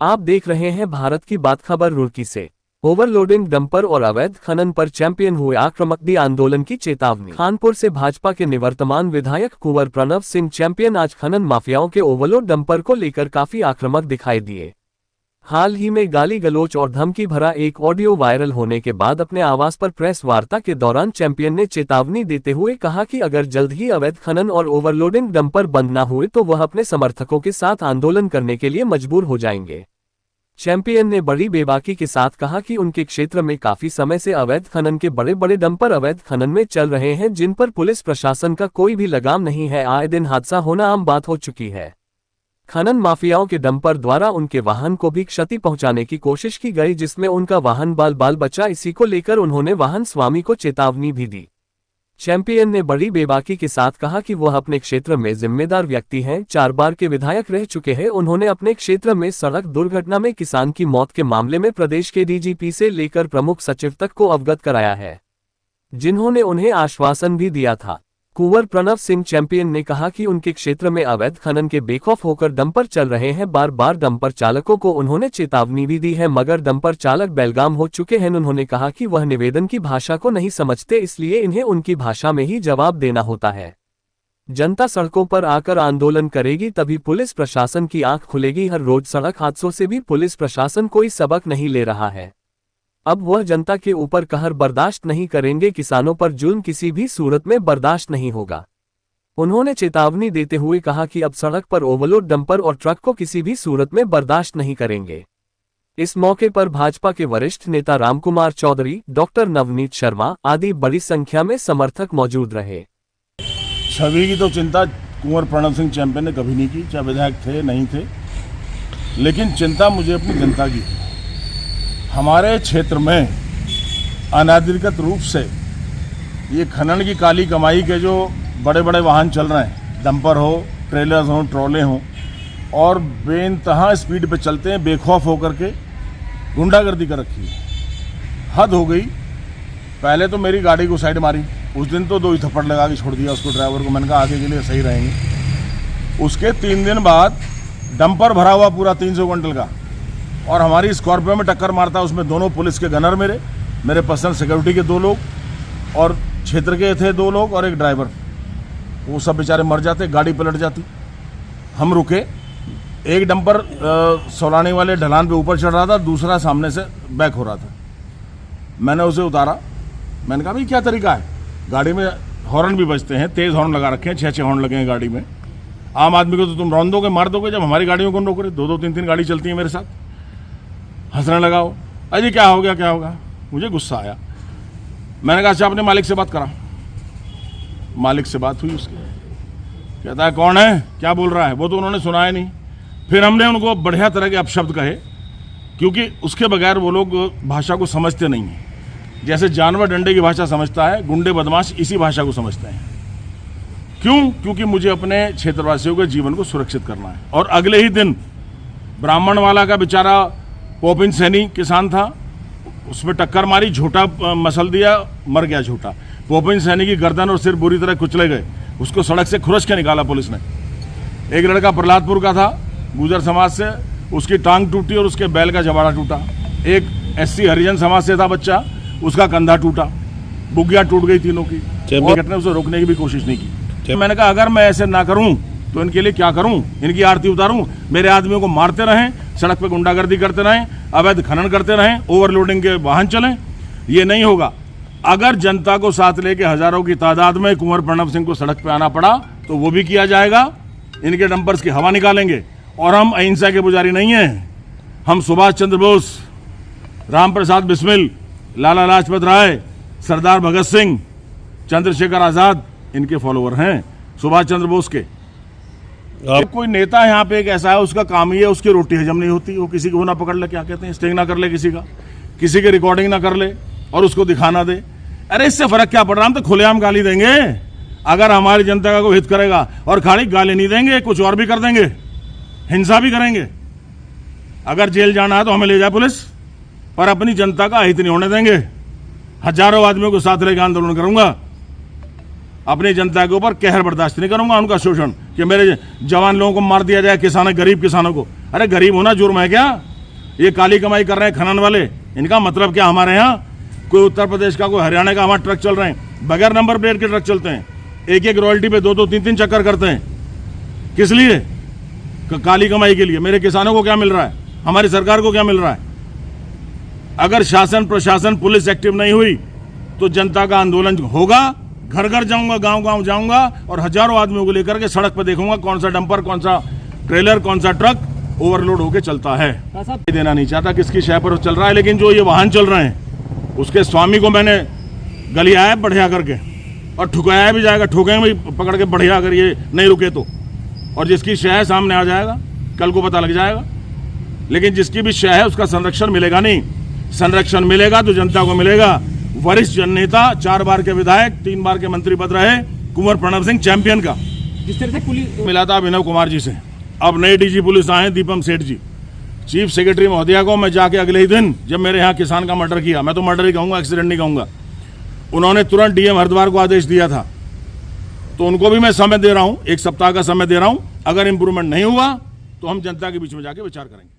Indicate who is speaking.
Speaker 1: आप देख रहे हैं भारत की बात खबर रुड़की से। ओवरलोडिंग डंपर और अवैध खनन पर चैंपियन हुए आक्रामक आंदोलन की चेतावनी। कानपुर से भाजपा के निवर्तमान विधायक कुंवर प्रणव सिंह चैंपियन आज खनन माफियाओं के ओवरलोड डंपर को लेकर काफी आक्रामक दिखाई दिए। हाल ही में गाली गलोच और धमकी भरा एक ऑडियो वायरल होने के बाद अपने आवास पर प्रेस वार्ता के दौरान चैंपियन ने चेतावनी देते हुए कहा कि अगर जल्द ही अवैध खनन और ओवरलोडिंग डंपर बंद न हुए तो वह अपने समर्थकों के साथ आंदोलन करने के लिए मजबूर हो जाएंगे। चैंपियन ने बड़ी बेबाकी के साथ कहा कि उनके क्षेत्र में काफी समय से अवैध खनन के बड़े बड़े डंपर अवैध खनन में चल रहे हैं, जिन पर पुलिस प्रशासन का कोई भी लगाम नहीं है। आए दिन हादसा होना आम बात हो चुकी है। खनन माफियाओं के डंपर द्वारा उनके वाहन को भी क्षति पहुंचाने की कोशिश की गई, जिसमें उनका वाहन बाल बचा। इसी को लेकर उन्होंने वाहन स्वामी को चेतावनी भी दी। चैंपियन ने बड़ी बेबाकी के साथ कहा कि वह अपने क्षेत्र में जिम्मेदार व्यक्ति हैं, 4 बार के विधायक रह चुके हैं। उन्होंने अपने क्षेत्र में सड़क दुर्घटना में किसान की मौत के मामले में प्रदेश के डीजीपी से लेकर प्रमुख सचिव तक को अवगत कराया है, जिन्होंने उन्हें आश्वासन भी दिया था। कुंवर प्रणव सिंह चैंपियन ने कहा कि उनके क्षेत्र में अवैध खनन के बेखौफ होकर डंपर चल रहे हैं। बार बार डंपर चालकों को उन्होंने चेतावनी भी दी है, मगर डंपर चालक बेलगाम हो चुके हैं। उन्होंने कहा कि वह निवेदन की भाषा को नहीं समझते, इसलिए इन्हें उनकी भाषा में ही जवाब देना होता है। जनता सड़कों पर आकर आंदोलन करेगी तभी पुलिस प्रशासन की आंख खुलेगी। हर रोज सड़क हादसों से भी पुलिस प्रशासन कोई सबक नहीं ले रहा है। अब वह जनता के ऊपर कहर बर्दाश्त नहीं करेंगे। किसानों पर जुल्म किसी भी सूरत में बर्दाश्त नहीं होगा। उन्होंने चेतावनी देते हुए कहा कि अब सड़क पर ओवरलोड डंपर और ट्रक को किसी भी सूरत में बर्दाश्त नहीं करेंगे। इस मौके पर भाजपा के वरिष्ठ नेता रामकुमार चौधरी, डॉक्टर नवनीत शर्मा आदि बड़ी संख्या में समर्थक मौजूद रहे।
Speaker 2: छवि की तो चिंता कुंवर प्रणव सिंह चैंपियन ने कभी नहीं की, चाहे विधायक थे नहीं थे, लेकिन चिंता मुझे अपनी जनता की। हमारे क्षेत्र में अनाधिकृत रूप से ये खनन की काली कमाई के जो बड़े बड़े वाहन चल रहे हैं, डंपर हो, ट्रेलर्स हो, ट्रॉले हों, और बेइंतहा स्पीड पे चलते हैं, बेखौफ होकर के गुंडागर्दी कर रखी है। हद हो गई। पहले तो मेरी गाड़ी को साइड मारी, उस दिन तो 2 ही थप्पड़ लगा के छोड़ दिया उसको, ड्राइवर को। मैंने कहा आगे के लिए सही रहेंगे। उसके 3 दिन बाद डंपर भरा हुआ पूरा 300 क्विंटल का, और हमारी स्कॉर्पियो में टक्कर मारता। उसमें दोनों पुलिस के गनर, मेरे पर्सनल सिक्योरिटी के 2 लोग, और क्षेत्र के थे 2 लोग और एक ड्राइवर। वो सब बेचारे मर जाते, गाड़ी पलट जाती। हम रुके। एक डंपर सोलानी वाले ढलान पे ऊपर चढ़ रहा था, दूसरा सामने से बैक हो रहा था। मैंने उसे उतारा। मैंने कहा भाई क्या तरीका है, गाड़ी में हॉर्न भी बजते हैं, तेज़ हॉर्न लगा रखे हैं, 6-6 हॉर्न लगे हैं गाड़ी में। आम आदमी को तो तुम रौंद दोगे, मार दोगे, जब हमारी गाड़ियों को रोक रहे। 2-2, 3-3 गाड़ी चलती है मेरे साथ। हंसने लगा वो, अजी क्या हो गया क्या होगा। मुझे गुस्सा आया। मैंने कहा अच्छा अपने मालिक से बात करा। मालिक से बात हुई उसकी। कहता है कौन है, क्या बोल रहा है। वो तो उन्होंने सुनाया नहीं। फिर हमने उनको बढ़िया तरह के अपशब्द कहे, क्योंकि उसके बगैर वो लोग भाषा को समझते नहीं हैं। जैसे जानवर डंडे की भाषा समझता है, गुंडे बदमाश इसी भाषा को समझते हैं। क्यों? क्योंकि मुझे अपने क्षेत्रवासियों के जीवन को सुरक्षित करना है। और अगले ही दिन ब्राह्मण वाला का बेचारा पोपिन सैनी किसान था, उसमें टक्कर मारी, झूठा मसल दिया, मर गया झूठा। पोपिन सैनी की गर्दन और सिर बुरी तरह कुचले गए। उसको सड़क से खुरच के निकाला पुलिस ने। एक लड़का प्रहलादपुर का था, गुजर समाज से, उसकी टांग टूटी और उसके बैल का जबाड़ा टूटा। एक SC हरिजन समाज से था बच्चा, उसका कंधा टूटा, बुग्गियाँ टूट गई तीनों की। घटना उसे रोकने की भी कोशिश नहीं की। मैंने कहा अगर मैं ऐसे ना करूं तो इनके लिए क्या करूं, इनकी आरती उतारूं। मेरे आदमियों को मारते रहें, सड़क पे गुंडागर्दी करते रहें, अवैध खनन करते रहें, ओवरलोडिंग के वाहन चलें, ये नहीं होगा। अगर जनता को साथ लेके हजारों की तादाद में कुंवर प्रणव सिंह को सड़क पे आना पड़ा तो वो भी किया जाएगा। इनके डंपर्स की हवा निकालेंगे। और हम अहिंसा के पुजारी नहीं हैं। हम सुभाष चंद्र बोस, राम प्रसाद बिस्मिल, लाला लाजपत राय, सरदार भगत सिंह, चंद्रशेखर आज़ाद इनके फॉलोअर हैं, सुभाष चंद्र बोस के। कोई नेता यहाँ पे एक ऐसा है, उसका काम ही है, उसकी रोटी हजम नहीं होती। वो किसी को ना पकड़ ले, क्या कहते हैं, स्टिंग ना कर ले किसी का, किसी की रिकॉर्डिंग ना कर ले और उसको दिखाना दे। अरे इससे फर्क क्या पड़ रहा, हम तो खुलेआम गाली देंगे अगर हमारी जनता का कोई हित करेगा। और खाली गाली नहीं देंगे, कुछ और भी कर देंगे, हिंसा भी करेंगे। अगर जेल जाना है तो हमें ले जाए पुलिस, पर अपनी जनता का हित नहीं होने देंगे। हजारों आदमियों को साथ लेकर आंदोलन करूंगा। अपनी जनता के ऊपर कहर बर्दाश्त नहीं करूंगा, उनका शोषण, कि मेरे जवान लोगों को मार दिया जाए, किसानों, गरीब किसानों को। अरे गरीब होना जुर्म है क्या? ये काली कमाई कर रहे हैं खनन वाले, इनका मतलब क्या? हमारे यहाँ कोई उत्तर प्रदेश का, कोई हरियाणा का हमारे ट्रक चल रहे हैं, बगैर नंबर प्लेट के ट्रक चलते हैं, एक एक रॉयल्टी पे 2-2, 3-3 चक्कर करते हैं। किस लिए? काली कमाई के लिए। मेरे किसानों को क्या मिल रहा है? हमारी सरकार को क्या मिल रहा है? अगर शासन, प्रशासन, पुलिस एक्टिव नहीं हुई तो जनता का आंदोलन होगा। घर घर जाऊंगा, गांव गांव जाऊंगा और हजारों आदमियों को लेकर के सड़क पर देखूंगा कौन सा डंपर, कौन सा ट्रेलर, कौन सा ट्रक ओवरलोड होके चलता है। देना नहीं चाहता किसकी शय पर चल रहा है, लेकिन जो ये वाहन चल रहे हैं उसके स्वामी को मैंने गलियाया बढ़िया करके, और ठुकाया भी जाएगा, ठोकेंगे भी पकड़ के बढ़िया, अगर ये नहीं रुके तो। और जिसकी शय है सामने आ जाएगा, कल को पता लग जाएगा। लेकिन जिसकी भी शय है उसका संरक्षण मिलेगा नहीं। संरक्षण मिलेगा तो जनता को मिलेगा। वरिष्ठ जननेता, 4 बार के विधायक, 3 बार के मंत्री पद रहे, कुंवर प्रणव सिंह चैंपियन का
Speaker 3: जिस तरह से पुलिस
Speaker 2: मिला था अभिनव कुमार जी से। अब नए डीजी पुलिस आए दीपम सेठ जी। चीफ सेक्रेटरी महोदया को मैं जाके अगले ही दिन, जब मेरे यहाँ किसान का मर्डर किया, मैं तो मर्डर ही कहूँगा, एक्सीडेंट नहीं कहूँगा, उन्होंने तुरंत डीएम हरिद्वार को आदेश दिया था। तो उनको भी मैं समय दे रहा हूँ, 1 सप्ताह का समय दे रहा हूँ। अगर इंप्रूवमेंट नहीं हुआ तो हम जनता के बीच में जाके विचार करेंगे।